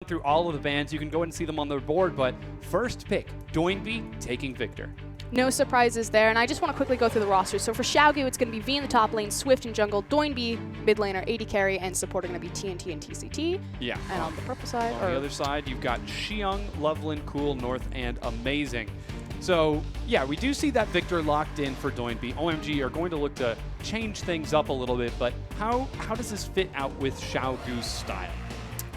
through all of the bans. You can go and see them on the board, but first pick, Doinby taking Victor. No surprises there, and I just want to quickly go through the roster. So for Xiaogu, it's going to be V in the top lane, Swift in jungle, Doinby mid laner, AD carry, and support are going to be TNT and TCT. Yeah. And on the purple side, on the other side, you've got Qiao, Loveland, Cool, North, and Amazing. So, yeah, we do see that Victor locked in for Doinby. OMG are going to look to change things up a little bit, but how does this fit out with Xiaogu's style?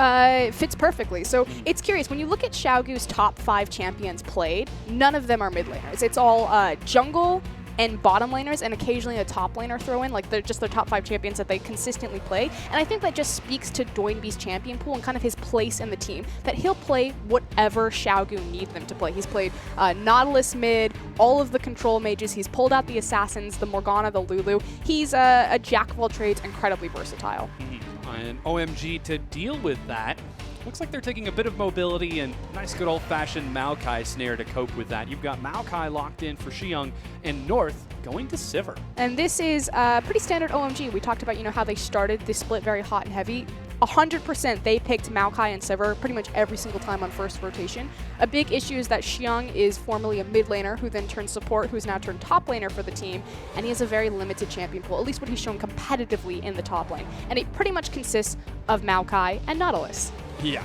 It fits perfectly. So it's curious. When you look at Xiaogu's top 5 champions played, none of them are mid laners. It's all jungle and bottom laners, and occasionally a top laner throw in. Like, they're just their top 5 champions that they consistently play. And I think that just speaks to Doinby's champion pool and kind of his place in the team, that he'll play whatever Xiaogu needs them to play. He's played Nautilus mid, all of the control mages. He's pulled out the assassins, the Morgana, the Lulu. He's a jack of all trades, incredibly versatile. And OMG, to deal with that, looks like they're taking a bit of mobility and nice good old-fashioned Maokai snare to cope with that. You've got Maokai locked in for Qiao, and North going to Sivir. And this is pretty standard OMG. We talked about, how they started this split very hot and heavy. 100% they picked Maokai and Sivir pretty much every single time on first rotation. A big issue is that Qiao is formerly a mid laner who then turned support, who's now turned top laner for the team, and he has a very limited champion pool, at least what he's shown competitively in the top lane. And it pretty much consists of Maokai and Nautilus. Yeah,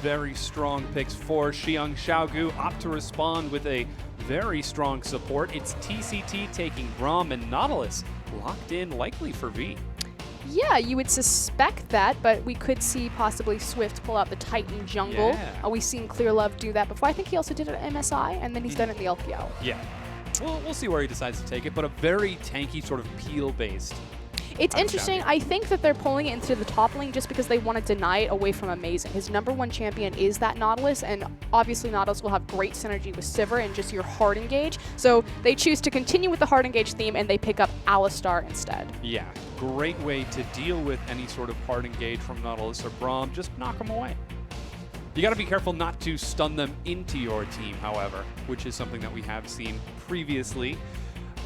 very strong picks for Qiao. Xiaogu opt to respond with a very strong support. It's TCT taking Braum, and Nautilus locked in likely for V. Yeah, you would suspect that, but we could see possibly Swift pull out the Titan jungle. Yeah. We've seen Clearlove do that before. I think he also did it at MSI, and then he's done it in the LPL. Yeah. We'll see where he decides to take it, but a very tanky sort of peel-based. It's interesting. I think that they're pulling it into the top lane just because they want to deny it away from Amazing. His #1 champion is that Nautilus, and obviously Nautilus will have great synergy with Sivir and just your hard engage. So they choose to continue with the hard engage theme, and they pick up Alistar instead. Yeah, great way to deal with any sort of hard engage from Nautilus or Braum. Just knock them away. You got to be careful not to stun them into your team, however, which is something that we have seen previously.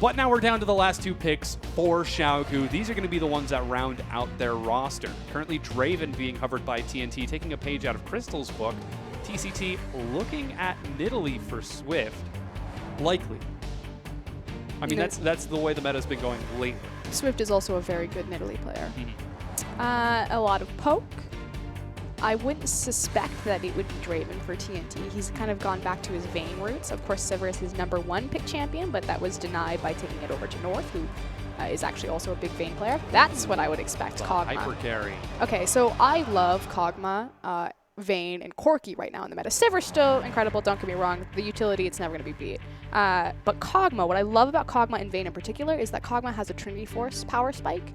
But now we're down to the last 2 picks for Xiaogu. These are going to be the ones that round out their roster. Currently, Draven being hovered by TNT, taking a page out of Crystal's book. TCT looking at Nidalee for Swift. Likely. I mean, that's the way the meta's been going lately. Swift is also a very good Nidalee player. A lot of poke. I wouldn't suspect that it would be Draven for TNT. He's kind of gone back to his Vayne roots. Of course, Sivir is his #1 pick champion, but that was denied by taking it over to North, who is actually also a big Vayne player. That's what I would expect, Kog'Maw. Hyper carry. Okay, so I love Kog'Maw, Vayne, and Corki right now in the meta. Sivir's still incredible, don't get me wrong. The utility, it's never going to be beat. But Kog'Maw, what I love about Kog'Maw and Vayne in particular is that Kog'Maw has a Trinity Force power spike,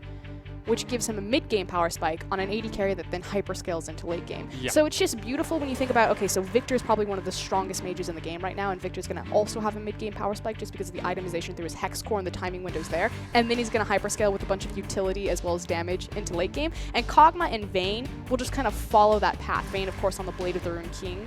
which gives him a mid-game power spike on an AD carry that then hyperscales into late game. Yeah. So it's just beautiful when you think about, okay, so Victor's probably one of the strongest mages in the game right now, and Victor's going to also have a mid-game power spike just because of the itemization through his Hex Core and the timing windows there. And then he's going to hyperscale with a bunch of utility as well as damage into late game. And Kog'Maw and Vayne will just kind of follow that path. Vayne, of course, on the Blade of the Rune King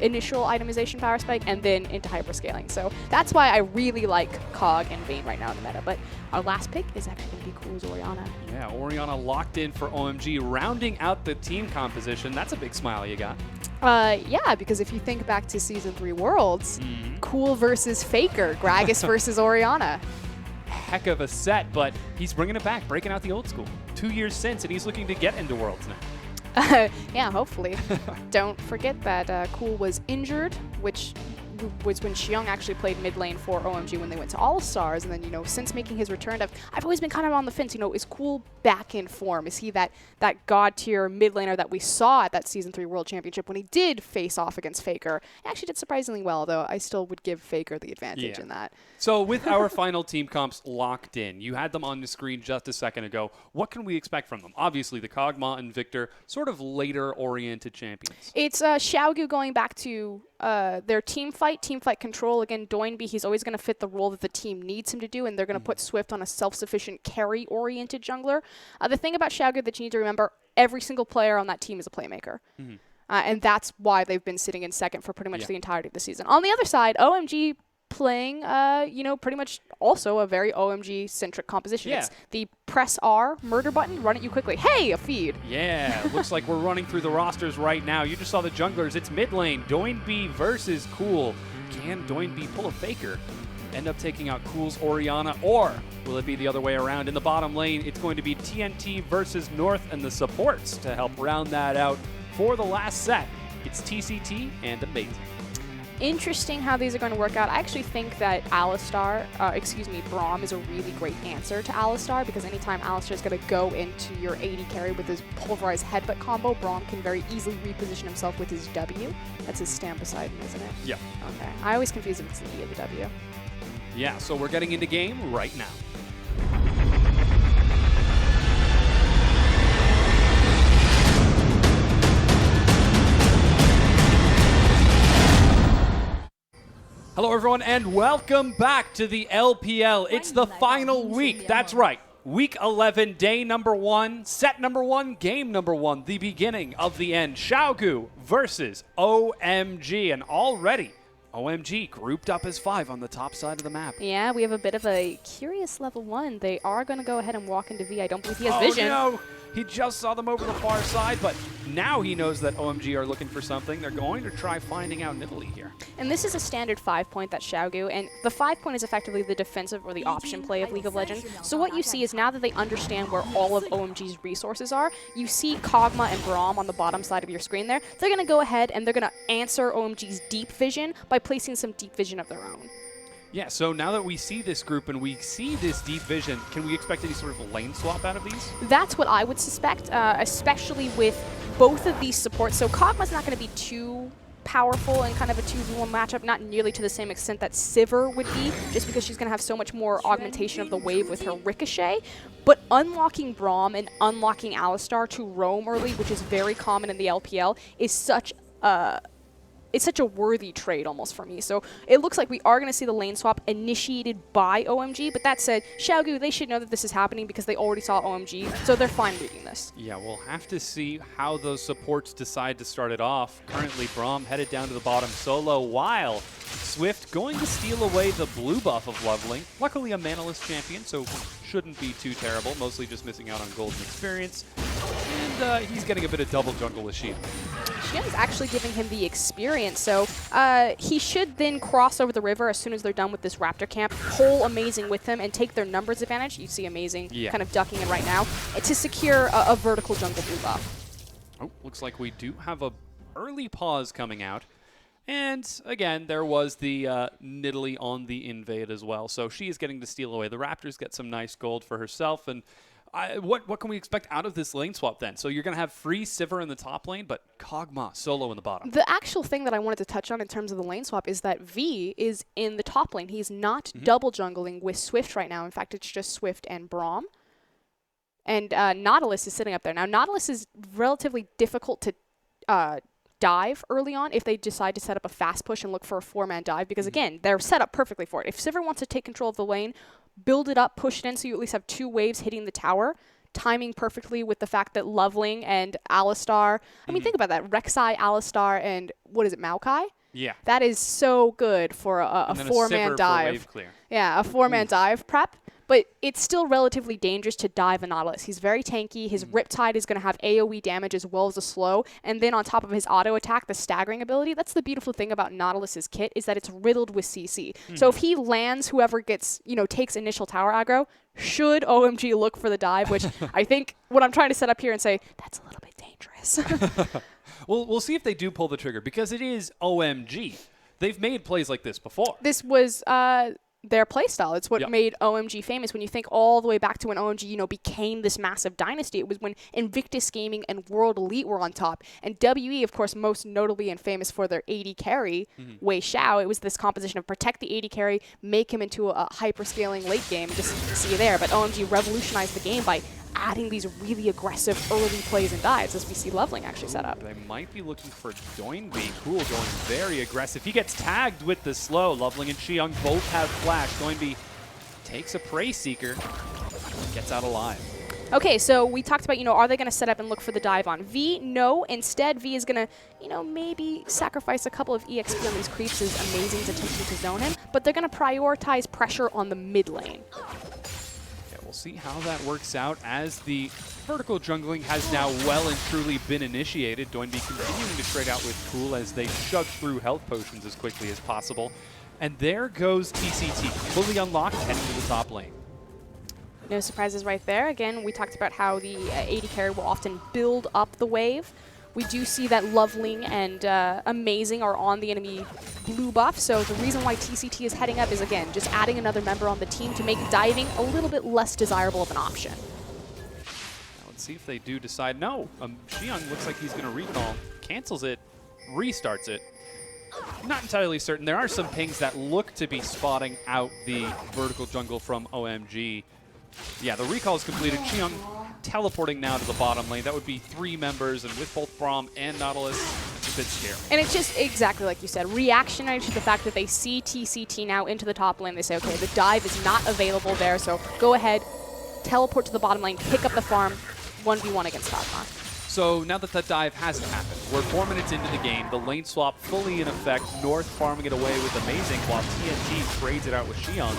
initial itemization power spike, and then into hyperscaling. So that's why I really like Cog and Vayne right now in the meta. But our last pick is actually going to be Cool's Orianna. Yeah, Orianna locked in for OMG, rounding out the team composition. That's a big smile you got. Yeah, because if you think back to Season 3 Worlds, Cool versus Faker, Gragas versus Orianna. Heck of a set, but he's bringing it back, breaking out the old school. 2 years since, and he's looking to get into Worlds now. Yeah, hopefully. Don't forget that Cool was injured, which was when Qiao actually played mid lane for OMG when they went to All-Stars. And then, since making his return, I've always been kind of on the fence. Is Cool back in form? Is he that god-tier mid laner that we saw at that Season 3 World Championship when he did face off against Faker? He actually did surprisingly well, though I still would give Faker the advantage in that. So with our final team comps locked in, you had them on the screen just a second ago. What can we expect from them? Obviously, the Kog'Maw and Victor, sort of later-oriented champions. It's Xiaogu going back to their team fight control. Again, Doinby, he's always going to fit the role that the team needs him to do, and they're going to put Swift on a self-sufficient carry-oriented jungler. The thing about Xiaogu that you need to remember, every single player on that team is a playmaker. And that's why they've been sitting in second for pretty much the entirety of the season. On the other side, OMG, playing, you know, pretty much also a very OMG-centric composition. Yeah. It's the press R murder button, run at you quickly. Hey, a feed. Yeah, looks like we're running through the rosters right now. You just saw the junglers. It's mid lane. Doinb versus Cool. Can Doinb pull a faker? End up taking out Cool's Orianna, or will it be the other way around? In the bottom lane, it's going to be TNT versus North and the supports to help round that out for the last set. It's TCT and Amazing. Interesting how these are going to work out. I actually think that Braum is a really great answer to Alistar, because anytime Alistar is going to go into your AD carry with his pulverized headbutt combo, Braum can very easily reposition himself with his W. That's his stand beside me, isn't it? Yeah. Okay. I always confuse if it's the E or the W. Yeah, so we're getting into game right now. Hello, everyone, and welcome back to the LPL. It's the final week. That's right. Week 11, day number 1, set number 1, game number 1, the beginning of the end. Qiao versus OMG, and already OMG grouped up as 5 on the top side of the map. Yeah, we have a bit of a curious level 1. They are going to go ahead and walk into V. I don't believe he has vision. Oh, no. He just saw them over the far side, but now he knows that OMG are looking for something. They're going to try finding out Nidalee here. And this is a standard 5-point that Qiao, and the 5-point is effectively the defensive or the option play of League of Legends. So what you see is now that they understand where all of OMG's resources are, you see Kog'Maw and Braum on the bottom side of your screen there. They're going to go ahead and they're going to answer OMG's deep vision by placing some deep vision of their own. Yeah, so now that we see this group and we see this deep vision, can we expect any sort of lane swap out of these? That's what I would suspect, especially with both of these supports. So Kog'Maw's not going to be too powerful in kind of a 2v1 matchup, not nearly to the same extent that Sivir would be, just because she's going to have so much more augmentation of the wave with her Ricochet. But unlocking Braum and unlocking Alistar to roam early, which is very common in the LPL, is such it's such a worthy trade almost for me. So it looks like we are going to see the lane swap initiated by OMG, but that said, Qiao, they should know that this is happening because they already saw OMG, so they're fine reading this. Yeah, we'll have to see how those supports decide to start it off. Currently, Braum headed down to the bottom solo, while Swift going to steal away the blue buff of Leveling. Luckily, a manaless champion, so shouldn't be too terrible, mostly just missing out on golden experience. And he's getting a bit of double jungle with Qiao. Qiao is actually giving him the experience, so he should then cross over the river as soon as they're done with this Raptor camp, pull Amazing with him, and take their numbers advantage. You see Amazing kind of ducking in right now, to secure a vertical jungle blue buff. Oh, looks like we do have a early pause coming out. And again, there was the Nidalee on the invade as well. So she is getting to steal away the Raptors, get some nice gold for herself. And what can we expect out of this lane swap then? So you're going to have free Sivir in the top lane, but Kog'Maw solo in the bottom. The actual thing that I wanted to touch on in terms of the lane swap is that V is in the top lane. He's not double jungling with Swift right now. In fact, it's just Swift and Braum. And Nautilus is sitting up there. Now, Nautilus is relatively difficult to dive early on if they decide to set up a fast push and look for a 4-man dive, because again, they're set up perfectly for it. If Sivir wants to take control of the lane, build it up, push it in so you at least have 2 waves hitting the tower, timing perfectly with the fact that Leveling and Alistar, I mean, think about that, Rek'Sai, Alistar, and what is it, Maokai? Yeah. That is so good for a 4-man dive. Yeah, a 4-man dive prep. But it's still relatively dangerous to dive a Nautilus. He's very tanky. His Riptide is going to have AoE damage as well as a slow. And then on top of his auto attack, the staggering ability, that's the beautiful thing about Nautilus's kit, is that it's riddled with CC. So if he lands, whoever gets, takes initial tower aggro, should OMG look for the dive, which I think what I'm trying to set up here and say, that's a little bit dangerous. Well, we'll see if they do pull the trigger, because it is OMG. They've made plays like this before. This was their playstyle. It's what made OMG famous. When you think all the way back to when OMG, became this massive dynasty, it was when Invictus Gaming and World Elite were on top. And WE, of course, most notably and famous for their AD carry, Wei Xiao. It was this composition of protect the AD carry, make him into a hyper-scaling late game, just see you there. But OMG revolutionized the game by adding these really aggressive early plays and dives, as we see Leveling actually set up. They might be looking for Doinb. Cool, going very aggressive. He gets tagged with the slow. Leveling and Qiao both have flash. Doinb takes a Prey Seeker, gets out alive. Okay, so we talked about, are they going to set up and look for the dive on V? No. Instead, V is going to, maybe sacrifice a couple of EXP on these creeps as Amazing's attempting to zone him, but they're going to prioritize pressure on the mid lane. Yeah, we'll see how that works out as the vertical jungling has now well and truly been initiated. Doinby continuing to trade out with Cool as they chug through health potions as quickly as possible. And there goes TCT, fully unlocked, heading to the top lane. No surprises right there. Again, we talked about how the AD carry will often build up the wave. We do see that Loveling and Amazing are on the enemy blue buff, so the reason why TCT is heading up is, again, just adding another member on the team to make diving a little bit less desirable of an option. Now let's see if they do decide. No, Qiao looks like he's going to recall, cancels it, restarts it. Not entirely certain. There are some pings that look to be spotting out the vertical jungle from OMG. Yeah, the recall is completed. Qiao teleporting now to the bottom lane. That would be 3 members, and with both Braum and Nautilus, it's a bit scary. And it's just exactly like you said, reactionary to the fact that they see TCT now into the top lane. They say, okay, the dive is not available there, so go ahead, teleport to the bottom lane, pick up the farm, 1v1 against Dogma. So now that that dive hasn't happened, we're 4 minutes into the game, the lane swap fully in effect, North farming it away with Amazing while TNT trades it out with Qiao.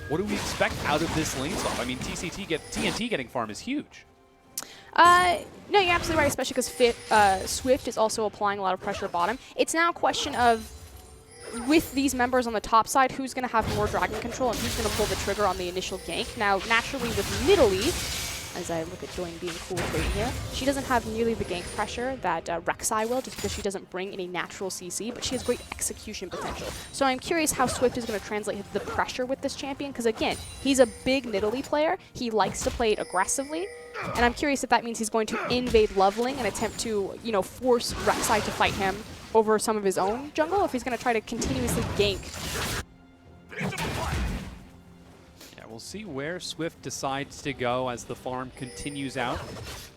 What do we expect out of this lane swap? I mean, TNT getting farm is huge. No, you're absolutely right, especially because Swift is also applying a lot of pressure bottom. It's now a question of, with these members on the top side, who's going to have more dragon control and who's going to pull the trigger on the initial gank. Now, naturally, with Nidalee, as I look at Doing being cool right here, she doesn't have nearly the gank pressure that Rek'Sai will, just because she doesn't bring any natural CC, but she has great execution potential. So I'm curious how Swift is going to translate the pressure with this champion, because again, he's a big Nidalee player. He likes to play it aggressively, and I'm curious if that means he's going to invade Loveling and attempt to, force Rek'Sai to fight him over some of his own jungle, or if he's going to try to continuously gank. We'll see where Swift decides to go as the farm continues out.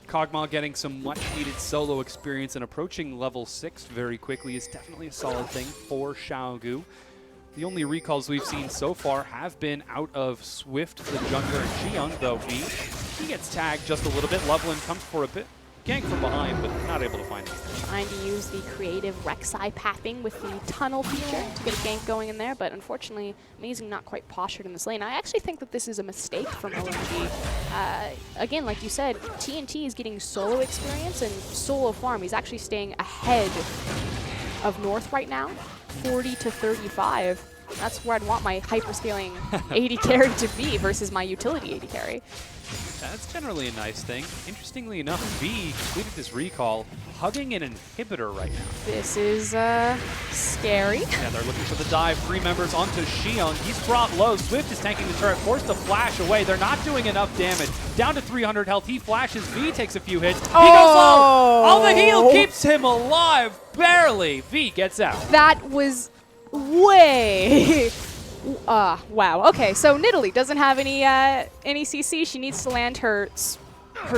Kog'Maw getting some much-needed solo experience and approaching level 6 very quickly is definitely a solid thing for Xiaogu. The only recalls we've seen so far have been out of Swift, the jungler, and Qiao, though he gets tagged just a little bit. Loveland comes for a bit. Gank from behind, but not able to find it. Trying to use the creative Rek'Sai pathing with the tunnel feature to get a gank going in there, but unfortunately, Amazing not quite postured in this lane. I actually think that this is a mistake from OMG. Again, like you said, TNT is getting solo experience and solo farm. He's actually staying ahead of North right now, 40 to 35. That's where I'd want my hyperscaling AD carry to be versus my utility AD carry. That's generally a nice thing. Interestingly enough, V completed this recall, hugging an inhibitor right now. This is scary. Yeah, they're looking for the dive. 3 members onto Qiao. He's brought low. Swift is tanking the turret, forced to flash away. They're not doing enough damage. Down to 300 health. He flashes. V takes a few hits. He goes low. Oh, the heal keeps him alive. Barely. V gets out. That was way... wow. Okay, so Nidalee doesn't have any CC. She needs to land her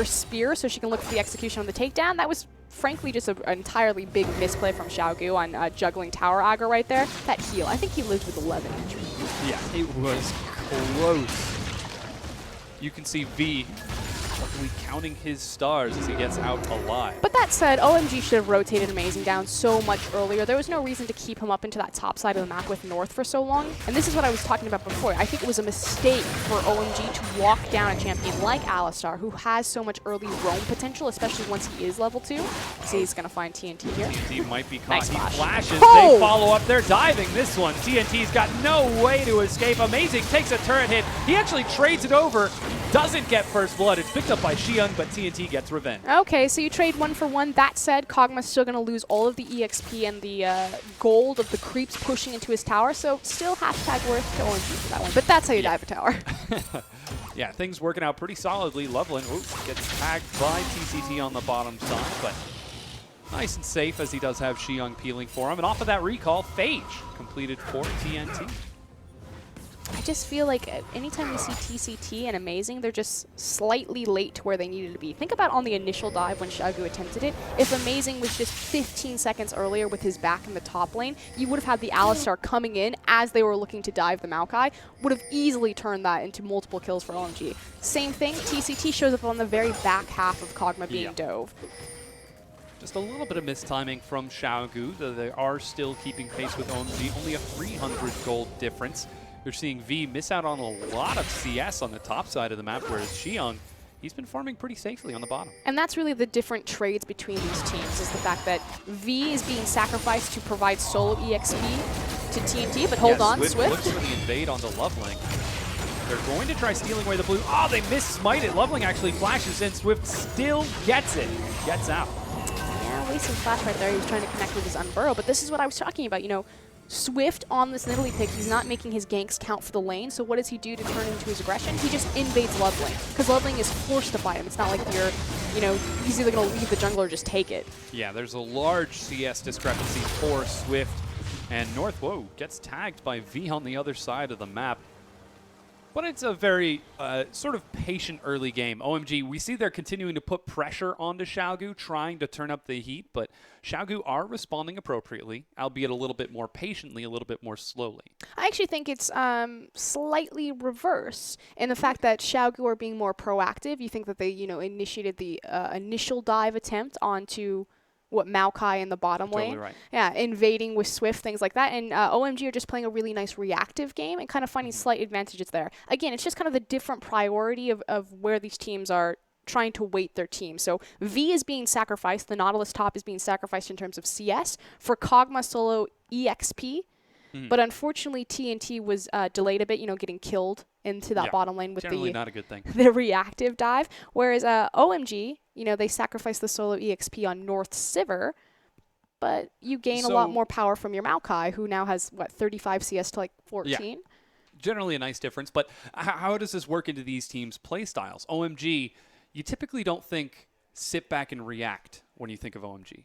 spear so she can look for the execution on the takedown. That was frankly just an entirely big misplay from Xiaogu on juggling tower aggro right there. That heal, I think he lived with 11 injury. Yeah, it was close. You can see V counting his stars as he gets out alive. But that said, OMG should have rotated Amazing down so much earlier. There was no reason to keep him up into that top side of the map with North for so long. And this is what I was talking about before. I think it was a mistake for OMG to walk down a champion like Alistar, who has so much early roam potential, especially once he is level 2. So he's going to find TNT here. TNT might be caught. Nice he flash. Flashes. Oh! They follow up. They're diving this one. TNT's got no way to escape. Amazing takes a turret hit. He actually trades it over. Doesn't get first blood. It's picked up by Qiao, but TNT gets revenge. Okay, so you trade 1 for 1. That said, Kog'Maw's still going to lose all of the EXP and the gold of the creeps pushing into his tower, so still hashtag worth to OMG for that one. But that's how you dive a tower. Yeah, things working out pretty solidly. Loveland gets tagged by TCT on the bottom side, but nice and safe as he does have Qiao peeling for him. And off of that recall, Phage completed for TNT. I just feel like anytime we see TCT and Amazing, they're just slightly late to where they needed to be. Think about on the initial dive when Xiaogu attempted it. If Amazing was just 15 seconds earlier with his back in the top lane, you would have had the Alistar coming in as they were looking to dive the Maokai, would have easily turned that into multiple kills for OMG. Same thing, TCT shows up on the very back half of Kog'Maw being dove. Just a little bit of mistiming from Xiaogu, though they are still keeping pace with OMG. Only a 300 gold difference. You're seeing V miss out on a lot of CS on the top side of the map, whereas Qiao, he's been farming pretty safely on the bottom. And that's really the different trades between these teams, is the fact that V is being sacrificed to provide solo EXP to TNT, but hold on, Swift. Looks for the invade onto Loveling. They're going to try stealing away the blue. Oh, they miss smite it. Loveling actually flashes in. Swift still gets it. Gets out. Yeah, wasting flash right there. He was trying to connect with his Unburrow, but this is what I was talking about. You know, Swift on this Nidalee pick, he's not making his ganks count for the lane, so what does he do to turn into his aggression? He just invades Loveling, because Loveling is forced to fight him. It's not like you're, you know, he's either going to leave the jungle or just take it. Yeah, there's a large CS discrepancy for Swift, and North, whoa, gets tagged by V on the other side of the map. But it's a very sort of patient early game. OMG, we see they're continuing to put pressure onto Xiaogu, trying to turn up the heat, but Xiaogu are responding appropriately, albeit a little bit more patiently, a little bit more slowly. I actually think it's slightly reverse in the fact that Xiaogu are being more proactive. You think that they, you know, initiated the initial dive attempt onto Maokai in the bottom lane. Right. Yeah, invading with Swift, things like that. And OMG are just playing a really nice reactive game and kind of finding slight advantages there. Again, it's just kind of the different priority of where these teams are trying to weight their team. So V is being sacrificed. The Nautilus top is being sacrificed in terms of CS for Kog'Maw solo EXP. But unfortunately, TNT was delayed a bit, you know, getting killed into that bottom lane with generally not a good thing. the reactive dive. Whereas OMG, you know, they sacrificed the solo EXP on North Sivir, but you gain a lot more power from your Maokai, who now has, what, 35 CS to like 14? Yeah. Generally a nice difference, but how does this work into these teams' play styles? OMG, you typically don't think sit back and react when you think of OMG.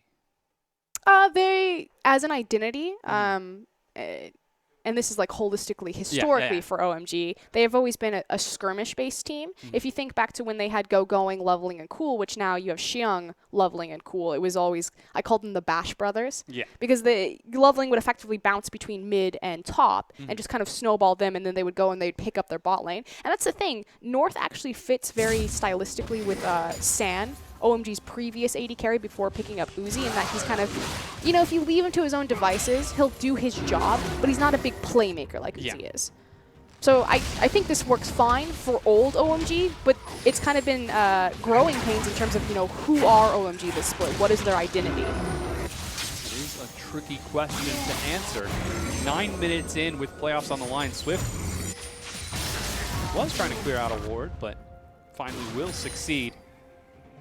They, as an identity, and this is like holistically, historically for OMG, they have always been a skirmish-based team. If you think back to when they had Going, Leveling, and Cool, which now you have Xiang, Leveling, and Cool, it was always, I called them the Bash Brothers. Yeah. Because the Leveling would effectively bounce between mid and top and just kind of snowball them, and then they would go and they'd pick up their bot lane. And that's the thing. North actually fits very stylistically with San, OMG's previous AD carry before picking up Uzi, and that he's kind of, you know, if you leave him to his own devices, he'll do his job, but he's not a big playmaker like Uzi is. So I think this works fine for old OMG, but it's kind of been growing pains in terms of, you know, who are OMG this split? What is their identity? It is a tricky question to answer. 9 minutes in with playoffs on the line, Swift was trying to clear out a ward, but finally will succeed.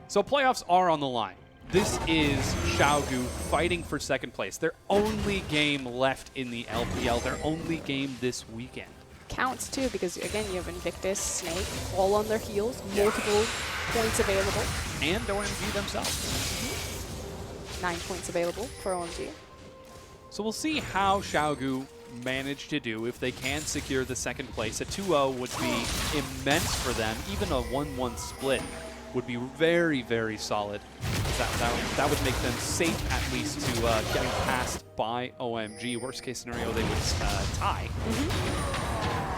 So playoffs are on the line. This is Xiaogu fighting for second place. Their only game left in the LPL. Their only game this weekend. Counts too, because again, you have Invictus, Snake, all on their heels, multiple points available. And OMG themselves. 9 points available for OMG. So we'll see how Xiaogu manage to do if they can secure the second place. A 2-0 would be immense for them. Even a 1-1 split would be very, very solid. That would make them safe, at least, to getting passed by OMG. Worst case scenario, they would tie.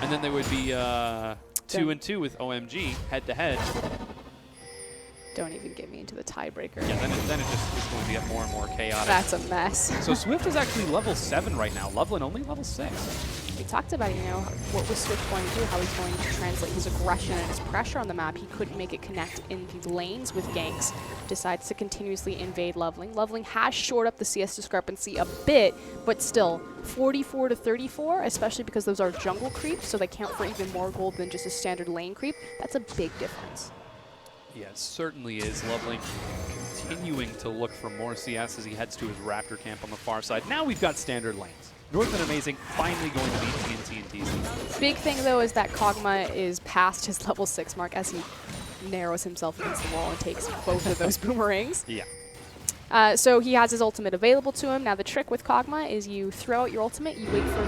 And then they would be 2-2 with OMG head-to-head. Don't even get me into the tiebreaker. Yeah, then it just is going to get more and more chaotic. That's a mess. So Swift is actually level 7 right now. Loveland only level 6. We talked about, you know, what was Swift going to do, how he's going to translate his aggression and his pressure on the map. He couldn't make it connect in the lanes with ganks. Decides to continuously invade Loveling. Loveling has shored up the CS discrepancy a bit, but still, 44 to 34, especially because those are jungle creeps, so they count for even more gold than just a standard lane creep. That's a big difference. Yeah, it certainly is. Loveling continuing to look for more CS as he heads to his Raptor camp on the far side. Now we've got standard lanes. North and Amazing finally going to beat TNT and TC. Big thing, though, is that Kog'Maw is past his level 6 mark as he narrows himself against the wall and takes both of those boomerangs. Yeah. So he has his ultimate available to him. Now the trick with Kog'Maw is you throw out your ultimate, you wait for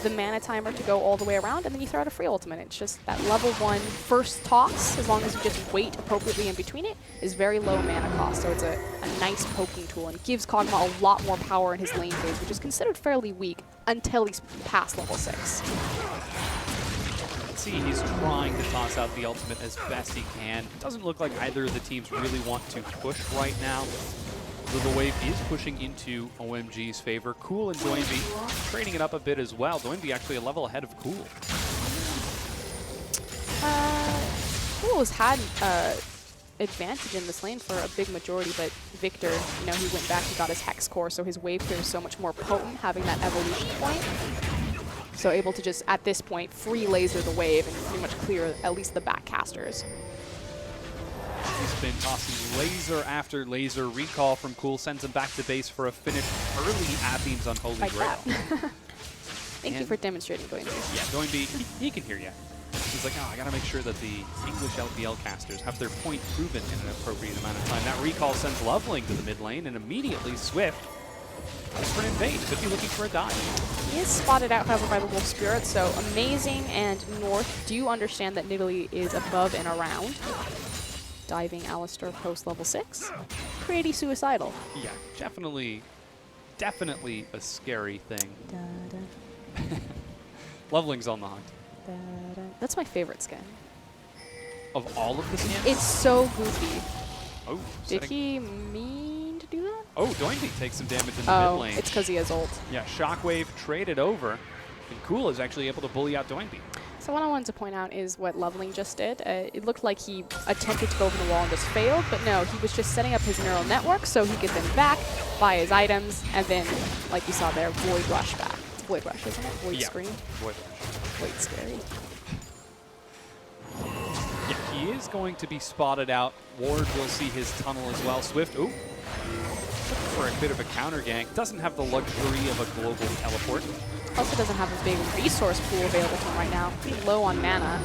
the the mana timer to go all the way around, and then you throw out a free ultimate. It's just that level 1 first toss, as long as you just wait appropriately in between it, is very low mana cost. So it's a nice poking tool and gives Kog'Maw a lot more power in his lane phase, which is considered fairly weak until he's past level 6. See, he's trying to toss out the ultimate as best he can. Doesn't look like either of the teams really want to push right now. So the wave is pushing into OMG's favor. Cool and Doinby trading it up a bit as well. Doinby actually a level ahead of Cool. Cool has had advantage in this lane for a big majority, but Victor, you know, he went back and got his Hex Core, so his wave clear is so much more potent having that evolution point. So able to just, at this point, free laser the wave and pretty much clear at least the back casters. He's been tossing laser after laser. Recall from Cool sends him back to base for a finish early Athene's Unholy Like Grail. Thank you for demonstrating, Doinby. Yeah, Doinby, he can hear you. He's like, oh, I got to make sure that the English LPL casters have their point proven in an appropriate amount of time. That recall sends Loveling to the mid lane, and immediately Swift goes for an invade. Could be looking for a dive. He is spotted out, however, by the Wolf Spirit, so Amazing and North do understand that Nidalee is above and around. Diving Alistair post level 6. Pretty suicidal. Yeah, definitely a scary thing. Loveling's on the hunt. That's my favorite skin. Of all of the skins? It's so goofy. Oh, Did he mean to do that? Oh, Doinby takes some damage in the mid lane. It's because he has ult. Yeah, Shockwave traded over, and Cool is actually able to bully out Doinby. So what I wanted to point out is what Loveling just did. It looked like he attempted to go over the wall and just failed, but no, he was just setting up his neural network so he could then back, buy his items, and then, like you saw there, Void Rush back. It's Void Rush, isn't it? Void Screen? Void Rush. Void Scary. Yeah, he is going to be spotted out. Ward will see his tunnel as well. Swift, ooh, looking for a bit of a counter gank. Doesn't have the luxury of a global teleport. Also doesn't have a big resource pool available to him right now. Pretty low on mana.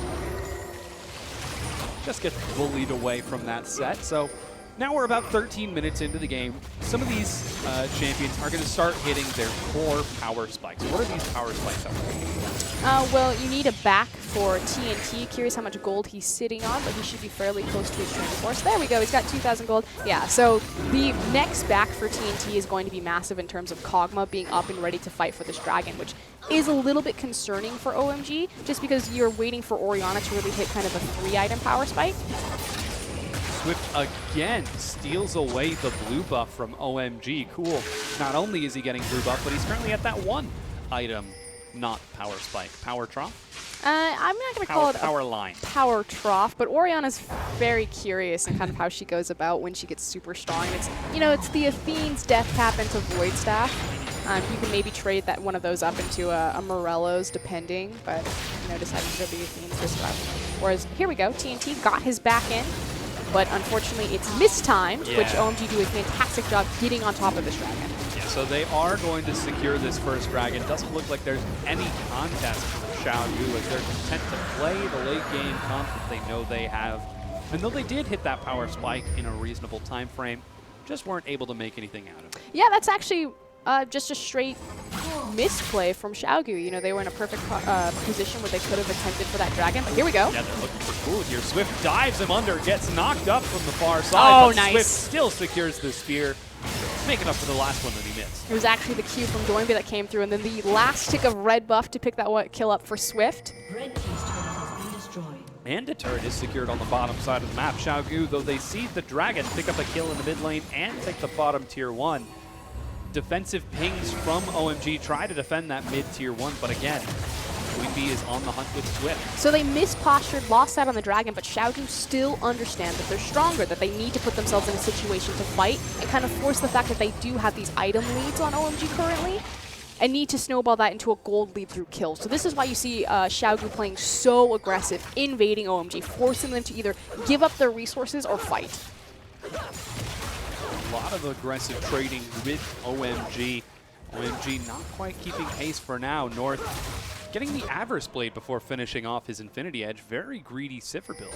Just gets bullied away from that set. So now we're about 13 minutes into the game. Some of these champions are going to start hitting their core power spikes. What are these power spikes up to? Well, you need a back for TNT. Curious how much gold he's sitting on, but he should be fairly close to his training force. There we go. He's got 2,000 gold. Yeah, so the next back for TNT is going to be massive in terms of Kog'Maw being up and ready to fight for this dragon, which is a little bit concerning for OMG, just because you're waiting for Orianna to really hit kind of a 3-item power spike. Swift again steals away the blue buff from OMG. Cool. Not only is he getting blue buff, but he's currently at that 1 item, not power spike. Power trough? I'm not going to call it power line. Power trough, but Orianna's very curious in kind of how she goes about when she gets super strong. And it's, you know, it's the Athene's Death Cap into Void Staff. You can maybe trade that one of those up into a Morello's, depending, but, you know, deciding to go the Athene's this route. Whereas, here we go, TNT got his back in, but unfortunately it's mistimed, which OMG do a fantastic job getting on top of this dragon. Yeah, so they are going to secure this first dragon. Doesn't look like there's any contest for Qiao Yu as they're content to play the late game comp that they know they have. And though they did hit that power spike in a reasonable time frame, just weren't able to make anything out of it. Yeah, that's actually just a straight misplay from Qiao Yu. You know, they were in a perfect position where they could have attempted for that dragon, but here we go. Yeah, they're looking for Cool here. Swift dives him under, gets knocked up from the far side, oh, but nice. Swift still secures the spear, making up for the last one that he missed. It was actually the Q from Doinby that came through, and then the last tick of red buff to pick that one kill up for Swift. Red team's turret has been destroyed. And a turret is secured on the bottom side of the map. Qiao Yu, though they see the dragon pick up a kill in the mid lane and take the bottom tier 1. Defensive pings from OMG try to defend that mid tier 1, but again, Doinby is on the hunt with Swift. So they mispostured, lost out on the dragon, but Qiao Yu still understand that they're stronger, that they need to put themselves in a situation to fight and kind of force the fact that they do have these item leads on OMG currently and need to snowball that into a gold lead through kills. So this is why you see Qiao Yu playing so aggressive, invading OMG, forcing them to either give up their resources or fight. A lot of aggressive trading with OMG. OMG not quite keeping pace for now. North getting the Avarice Blade before finishing off his Infinity Edge. Very greedy Siffer build.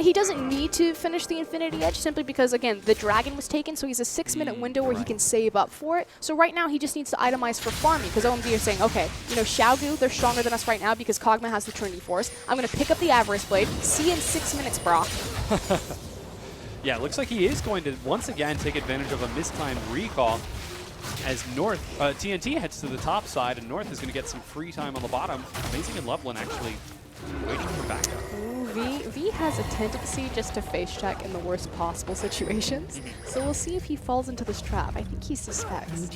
He doesn't need to finish the Infinity Edge simply because, again, the Dragon was taken, so he's a 6-minute window where he can save up for it. So right now, he just needs to itemize for farming because OMG are saying, okay, you know, Xiaogu, they're stronger than us right now because Kog'Maw has the Trinity Force. I'm going to pick up the Avarice Blade. See you in 6 minutes, brah. Yeah, it looks like he is going to once again take advantage of a mistimed recall as North, TNT heads to the top side, and North is going to get some free time on the bottom. Amazing and Loveland actually waiting for backup. Ooh, V has a tendency just to face check in the worst possible situations. So we'll see if he falls into this trap. I think he suspects.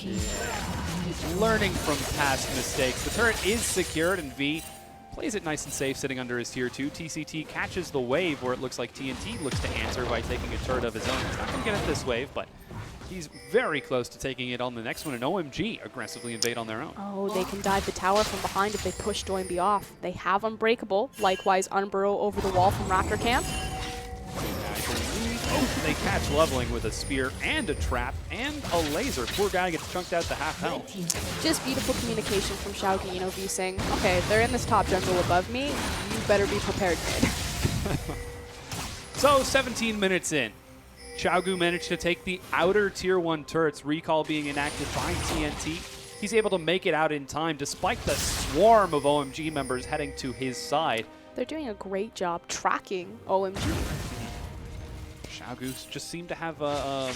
Learning from past mistakes. The turret is secured, and V plays it nice and safe sitting under his tier 2. TCT catches the wave where it looks like TNT looks to answer by taking a turret of his own. He's not going to get it this wave, but he's very close to taking it on the next one, and OMG aggressively invade on their own. Oh, they can dive the tower from behind if they push Doinby off. They have Unbreakable, likewise Unburrow over the wall from Raptor Camp. Oh, they catch Leveling with a spear and a trap and a laser. Poor guy gets chunked out to half health. Just beautiful communication from Xiaogu, you know, V saying, okay, they're in this top jungle above me, you better be prepared, kid. So 17 minutes in. Qiao managed to take the outer tier 1 turrets, recall being enacted by TNT. He's able to make it out in time despite the swarm of OMG members heading to his side. They're doing a great job tracking OMG. Qiao just seemed to have a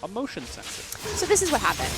motion sensor. So this is what happened.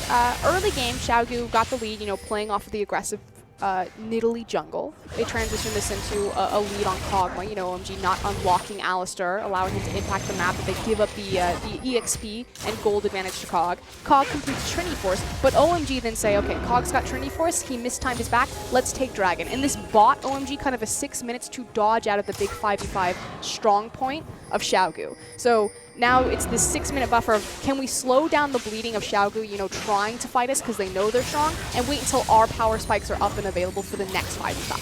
Early game, Xiaogu got the lead, you know, playing off of the aggressive Nidalee jungle. They transitioned this into a lead on Kog'Maw, you know, OMG not unlocking Alistar, allowing him to impact the map, but they give up the EXP and gold advantage to Kog. Kog completes Trinity Force, but OMG then say, okay, Kog's got Trinity Force, he mistimed his back, let's take Dragon. And this bought OMG kind of a 6 minutes to dodge out of the big 5v5 strong point of Xiaogu. So now it's this 6-minute buffer of, can we slow down the bleeding of Xiaogu, you know, trying to fight us because they know they're strong, and wait until our power spikes are up and available for the next 5v5.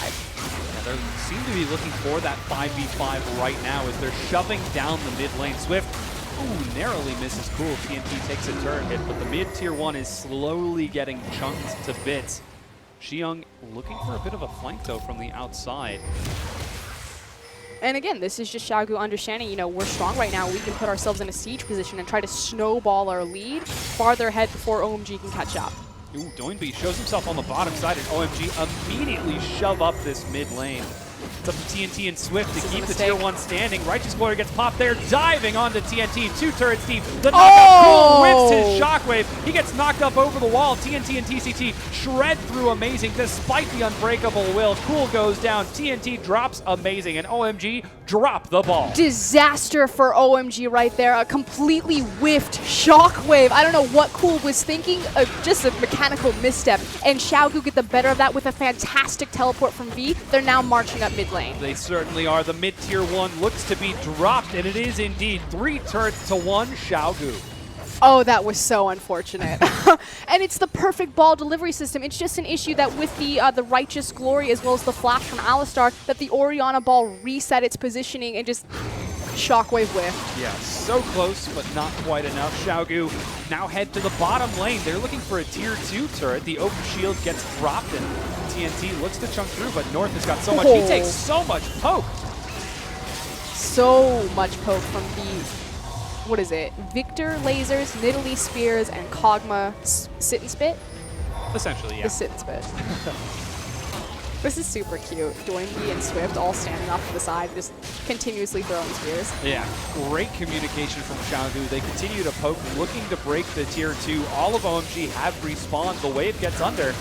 Yeah, they seem to be looking for that 5v5 right now as they're shoving down the mid lane. Swift, ooh, narrowly misses cool. TNT takes a turret hit, but the mid tier 1 is slowly getting chunked to bits. Qiao looking for a bit of a flank though from the outside. And again, this is just Xiaogu understanding, you know, we're strong right now. We can put ourselves in a siege position and try to snowball our lead farther ahead before OMG can catch up. Ooh, Doinby shows himself on the bottom side, and OMG immediately shove up this mid lane. It's up to TNT and Swift to keep the tier 1 standing. Righteous Glory gets popped there, diving onto TNT. 2 turrets deep. The knockup, Cool whips his shockwave. He gets knocked up over the wall. TNT and TCT shred through Amazing despite the unbreakable will. Cool goes down. TNT drops Amazing, and OMG drop the ball. Disaster for OMG right there. A completely whiffed shockwave. I don't know what Cool was thinking. Just a mechanical misstep. And Xiaogu get the better of that with a fantastic teleport from V. They're now marching up mid lane. They certainly are. The mid tier 1 looks to be dropped, and it is indeed 3 turrets to 1 Xiaogu. Oh, that was so unfortunate. And it's the perfect ball delivery system. It's just an issue that with the Righteous Glory as well as the flash from Alistar, that the Orianna ball reset its positioning and just shockwave whiff. Yeah, so close, but not quite enough. Xiaogu now head to the bottom lane. They're looking for a tier 2 turret. The open shield gets dropped, and TNT looks to chunk through, but North has got so much. He takes so much poke. So much poke from the, what is it? Victor lasers, Nidalee spears, and Kog'Maw sit and spit? Essentially, yeah. The sit and spit. This is super cute. Doinby and Swift all standing off to the side, just continuously throwing spears. Yeah, great communication from Xiaogu. They continue to poke, looking to break the tier 2. All of OMG have respawned. The wave gets under.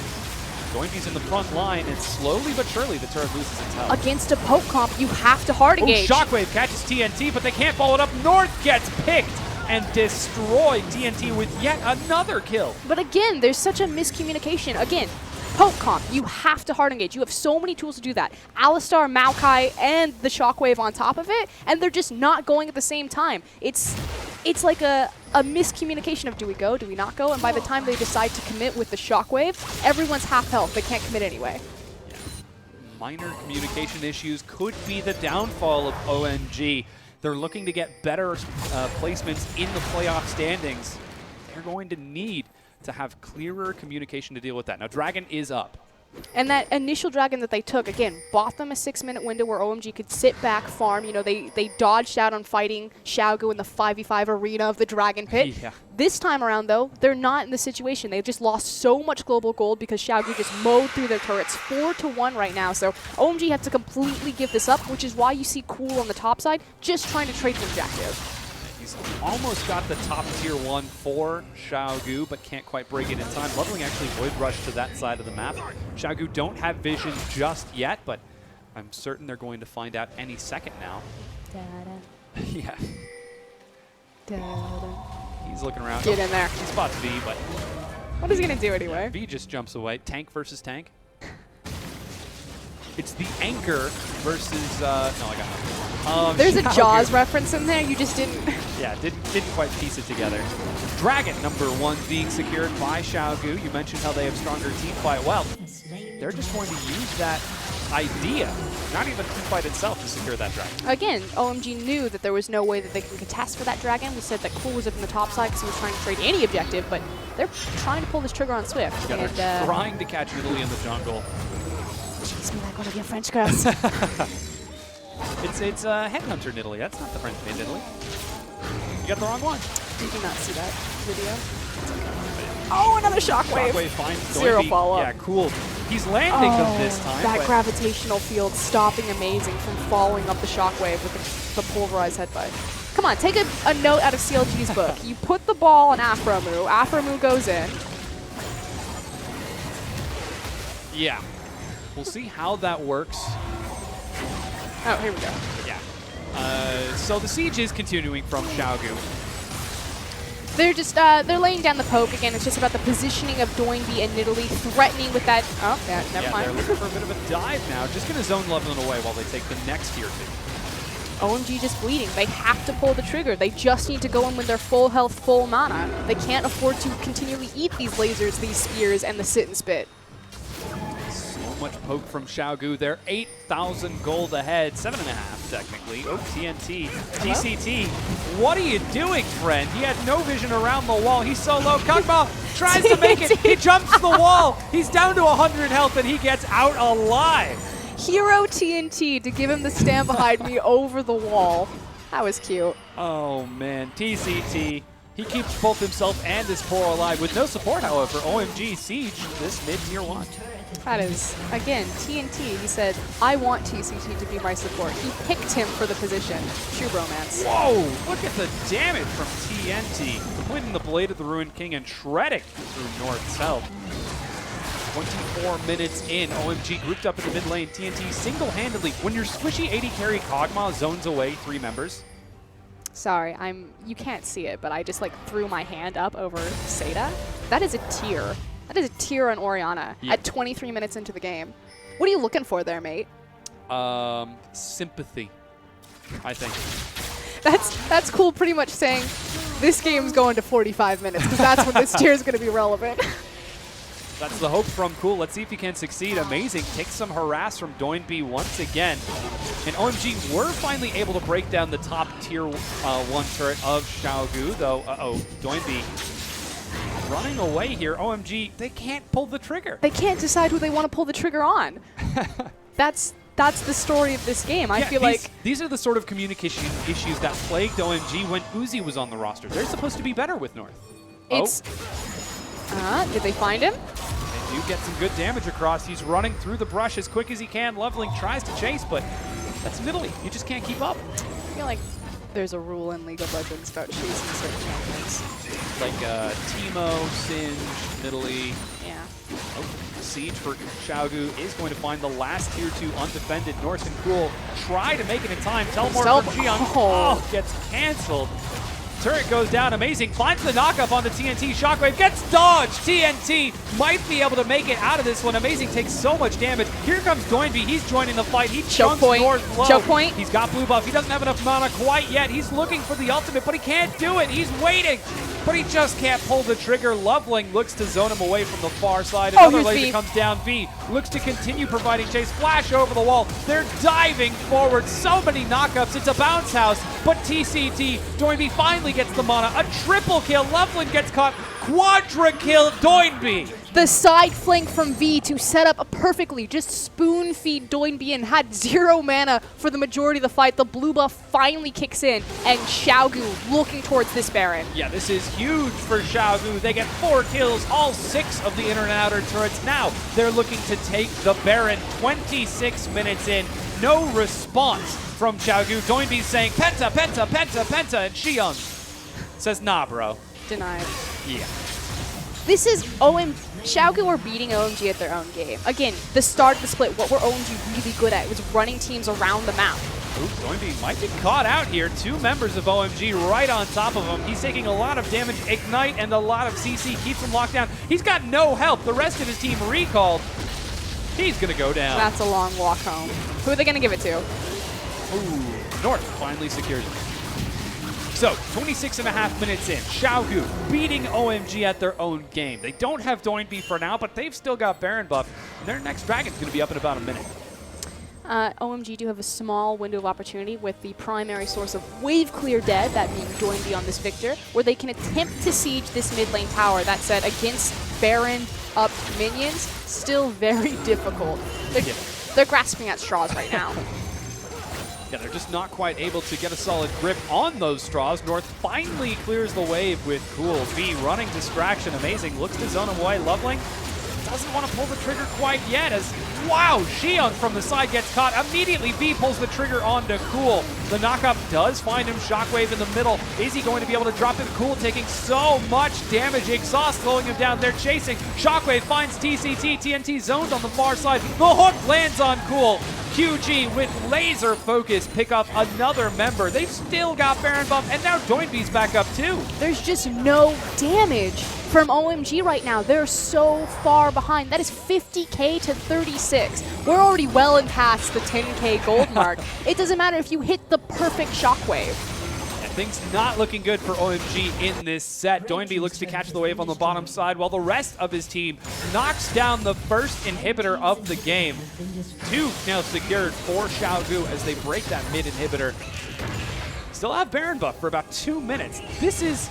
Doinby's in the front line, and slowly but surely the turret loses its health. Against a poke comp, you have to hard engage. Shockwave catches TNT, but they can't follow it up. North gets picked and destroyed. TNT with yet another kill. But again, there's such a miscommunication. Again, poke comp, you have to hard engage. You have so many tools to do that. Alistar, Maokai, and the Shockwave on top of it, and they're just not going at the same time. It's like a miscommunication of do we go, do we not go, and by the time they decide to commit with the Shockwave, everyone's half health. They can't commit anyway. Yeah. Minor communication issues could be the downfall of OMG. They're looking to get better placements in the playoff standings. They're going to need to have clearer communication to deal with that. Now, Dragon is up. And that initial dragon that they took, again, bought them a 6-minute window where OMG could sit back, farm. You know, they dodged out on fighting Xiaogu in the 5v5 arena of the Dragon Pit. Yeah. This time around, though, they're not in the situation. They've just lost so much global gold because Xiaogu just mowed through their turrets 4-1 right now. So OMG have to completely give this up, which is why you see Cool on the top side just trying to trade the objective. He's almost got the top tier 1 for Xiaogu, but can't quite break it in time. Leveling actually would rush to that side of the map. Xiaogu don't have vision just yet, but I'm certain they're going to find out any second now. Yeah. He's looking around. Get in there. He spots V, but What is he going to do anyway? V just jumps away. Tank versus tank. It's the anchor versus, no, I got nothing. There's a Xiaogu. Jaws reference in there. You just didn't. Yeah, didn't quite piece it together. Dragon #1 being secured by Xiaogu. You mentioned how they have stronger team fight. Well, they're just going to use that idea, not even team fight itself, to secure that dragon. Again, OMG knew that there was no way that they can contest for that dragon. We said that Cool was up in the top side because he was trying to trade any objective, but they're trying to pull this trigger on Swift. Yeah, and, they're trying to catch Italy in the jungle. Chase me like one of your French girls. It's Headhunter in Italy. That's not the French made Italy. You got the wrong one. Did you not see that video? Oh, another shockwave. Shockwave finds Zero Doinby. follow-up. Yeah, Cool. He's landing them this time. That but gravitational field stopping Amazing from following up the shockwave with the pulverized headbutt. Come on, take a note out of CLG's book. You put the ball on Aframu. Aframu goes in. yeah. We'll see how that works. Oh, here we go. Yeah. So the siege is continuing from Xiaogu. They're just, they're laying down the poke. Again, it's just about the positioning of Doinby and Nidalee, threatening with that. Oh, yeah, never Yeah, mind. they're looking for a bit of a dive now. Just going to zone Leveling away while they take the next tier 2. OMG just bleeding. They have to pull the trigger. They just need to go in with their full health, full mana. They can't afford to continually eat these lasers, these spears, and the sit and spit. So much poke from Xiaogu. They're 8,000 gold ahead. 7.5 technically. Oh, TNT. Hello? TCT. What are you doing, friend? He had no vision around the wall. He's so low. Kagma tries to make it. He jumps the wall. He's down to 100 health and he gets out alive. Hero TNT to give him the stand behind me over the wall. That was cute. Oh, man. TCT. He keeps both himself and his poor alive with no support, however. OMG Siege this mid-tier 1. That is, again, TNT. He said, I want TCT to be my support. He picked him for the position. True bromance. Whoa! Look at the damage from TNT. Completing the Blade of the Ruined King and shredding through north-south. 24 minutes in, OMG grouped up in the mid lane. TNT single-handedly, when your squishy 80 carry Kog'Maw zones away 3 members. Sorry, you can't see it, but I just like threw my hand up over Seda. That is a tier. That is a tier on Orianna at 23 minutes into the game. What are you looking for there, mate? Sympathy, I think. That's cool, pretty much saying this game's going to 45 minutes because that's when this tier is going to be relevant. That's the hope from Cool. Let's see if he can succeed. Amazing. Takes some harass from Doinby once again. And OMG were finally able to break down the top tier 1 turret of Xiaogu, though, Doinby running away here. OMG, they can't pull the trigger. They can't decide who they want to pull the trigger on. That's the story of this game. I feel like these are the sort of communication issues that plagued OMG when Uzi was on the roster. They're supposed to be better with North. It's... did they find him? They do get some good damage across. He's running through the brush as quick as he can. Leveling tries to chase, but that's Nidalee. You just can't keep up. I feel like there's a rule in League of Legends about chasing certain champions. Like Teemo, Singe, Nidalee. Yeah. Oh, Siege for Xiaogu is going to find the last tier 2 undefended. Norse and Cool try to make it in time. Teleport for Qiao. Oh, gets canceled. Turret goes down. Amazing. Finds the knockup on the TNT. Shockwave gets dodged. TNT might be able to make it out of this one. Amazing takes so much damage. Here comes Doinby. He's joining the fight. He chunks North low. Choke point. He's got blue buff. He doesn't have enough mana quite yet. He's looking for the ultimate, but he can't do it. He's waiting, but he just can't pull the trigger. Loveling looks to zone him away from the far side. Another laser V. comes down. V looks to continue providing chase. Flash over the wall. They're diving forward. So many knockups. It's a bounce house, but TCT, Doinby finally gets the mana. A triple kill. Loveling gets caught. Quadra kill Doinby. The side flank from V to set up perfectly, just spoon feed Doinby and had 0 mana for the majority of the fight. The blue buff finally kicks in, and Xiaogu looking towards this Baron. Yeah, this is huge for Xiaogu. They get 4 kills, all 6 of the inner and outer turrets. Now they're looking to take the Baron 26 minutes in. No response from Xiaogu. Doinby's saying, Penta, Penta, Penta, Penta, and Qiao says, nah, bro. Denied. Yeah. This is Xiaogu were beating OMG at their own game. Again, the start of the split, what were OMG really good at? It was running teams around the map. Ooh, Doinby might get caught out here. 2 members of OMG right on top of him. He's taking a lot of damage. Ignite and a lot of CC keeps him locked down. He's got no help. The rest of his team recalled. He's going to go down. That's a long walk home. Who are they going to give it to? Ooh, North finally secures it. So, 26.5 minutes in, Xiaogu beating OMG at their own game. They don't have Doinby for now, but they've still got Baron buff. And their next dragon's going to be up in about a minute. OMG do have a small window of opportunity with the primary source of wave clear dead, that being Doinby on this Victor, where they can attempt to siege this mid lane tower. That said, against Baron up minions, still very difficult. They're grasping at straws right now. Yeah, they're just not quite able to get a solid grip on those straws. North finally clears the wave with Cool. V running distraction, amazing. Looks to zone him away. Loveling doesn't want to pull the trigger quite yet as, wow, Qiao from the side gets caught. Immediately, V pulls the trigger onto Cool. The knockup does find him. Shockwave in the middle. Is he going to be able to drop it? Cool taking so much damage. Exhaust slowing him down. They're chasing. Shockwave finds TCT. TNT zoned on the far side. The hook lands on Cool. QG with laser focus pick up another member. They've still got Baron buff, and now Doinby's back up too. There's just no damage from OMG right now. They're so far behind. That is 50k to 36. We're already well and past the 10k gold mark. It doesn't matter if you hit the perfect shockwave. Things not looking good for OMG in this set. Doinby looks to catch the wave on the bottom side while the rest of his team knocks down the first inhibitor of the game. 2 now secured for Xiaogu as they break that mid inhibitor. Still have Baron buff for about 2 minutes. This is,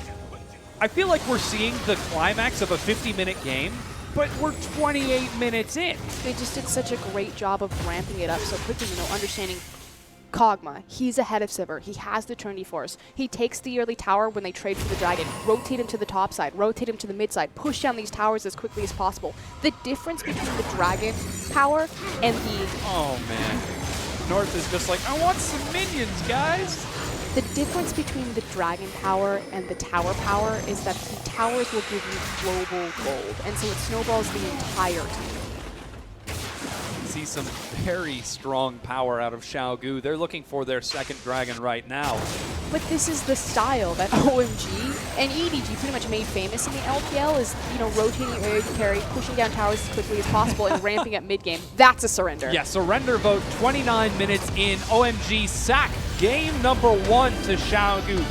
I feel like we're seeing the climax of a 50-minute game, but we're 28 minutes in. They just did such a great job of ramping it up so quickly, understanding Kog'Maw, he's ahead of Sivir. He has the Trinity Force. He takes the early tower when they trade for the Dragon, rotate him to the top side, rotate him to the mid side, push down these towers as quickly as possible. The difference between the Dragon power and the... Oh, man. North is just like, I want some minions, guys. The difference between the Dragon power and the tower power is that the towers will give you global gold, and so it snowballs the entire team. See some very strong power out of Xiaogu. They're looking for their second dragon right now. But this is the style that OMG and EDG pretty much made famous in the LPL is, rotating your area to carry, pushing down towers as quickly as possible, and ramping up mid-game. That's a surrender. Yeah, surrender vote, 29 minutes in. OMG sack game number 1 to Xiaogu.